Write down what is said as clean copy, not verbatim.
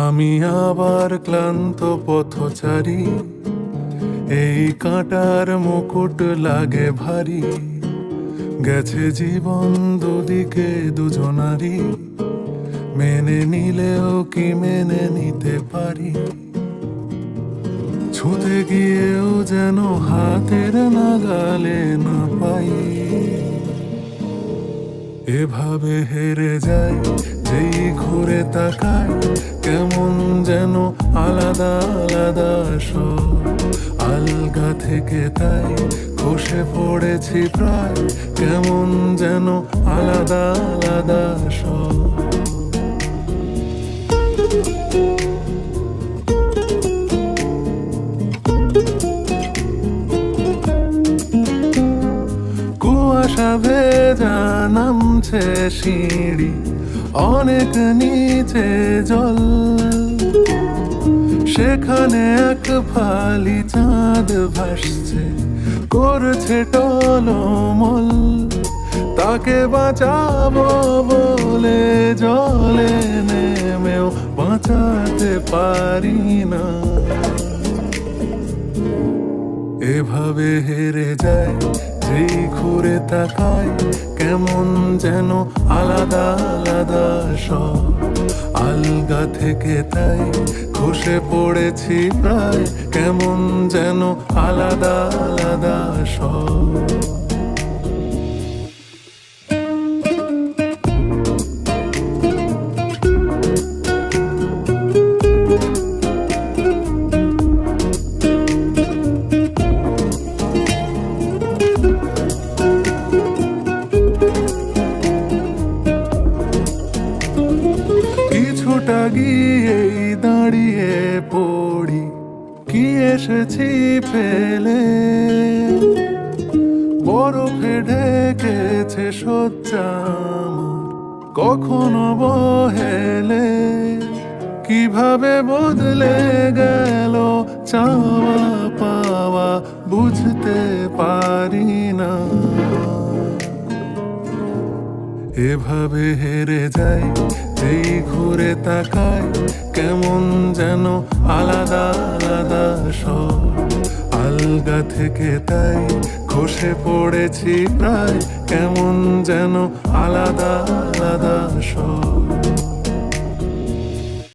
আমি আবার ক্লান্ত পথচারী, এই কাঁটার মুকুট লাগে ভারী। গেছে জীবন দুদিকে দুজনারই, মেনে নিলেও কি মেনে নিতে পারি? ছুঁতে গিয়েও যেন হাতের নাগালে না পাই। এভাবে হেরে যায় যেই ঘুরে তাকায়, কেমন যেন আলাদা আলাদা সব। আলগা থেকে তাই খসে পড়েছি প্রায়, কেমন যেন আলাদা আলাদা সব। কুয়াশা ভেজা নামছে সিঁড়ি, অনেক নিচে জল। সেখানে এক ফালি চাঁদ ভাসছে, করছে টলমল। তাকে বাঁচাবো বলে জলে নেমেও বাঁচাতে পারি না। এভাবে হেরে যায় যেই ঘুরে তাকায়, কেমন যেন আলাদা আলাদা সব। আলগা থেকে তাই খসে পড়েছি প্রায়, কেমন যেন আলাদা আলাদা সব। কিছুটা গিয়েই দাঁড়িয়ে পড়ি, কি এসেছি ফেলে। বরফে ঢেকেছে শয্যা আমার, কখনো বহেলে। কিভাবে বদলে গেল চাওয়া পাওয়া বুঝতে পারি না। এভাবে হেরে যায় যেই ঘুরে তাকায়, কেমন যেন আলাদা আলাদা সব। আলগা থেকে তাই খসে পড়েছি প্রায়, কেমন যেন আলাদা আলাদা সব।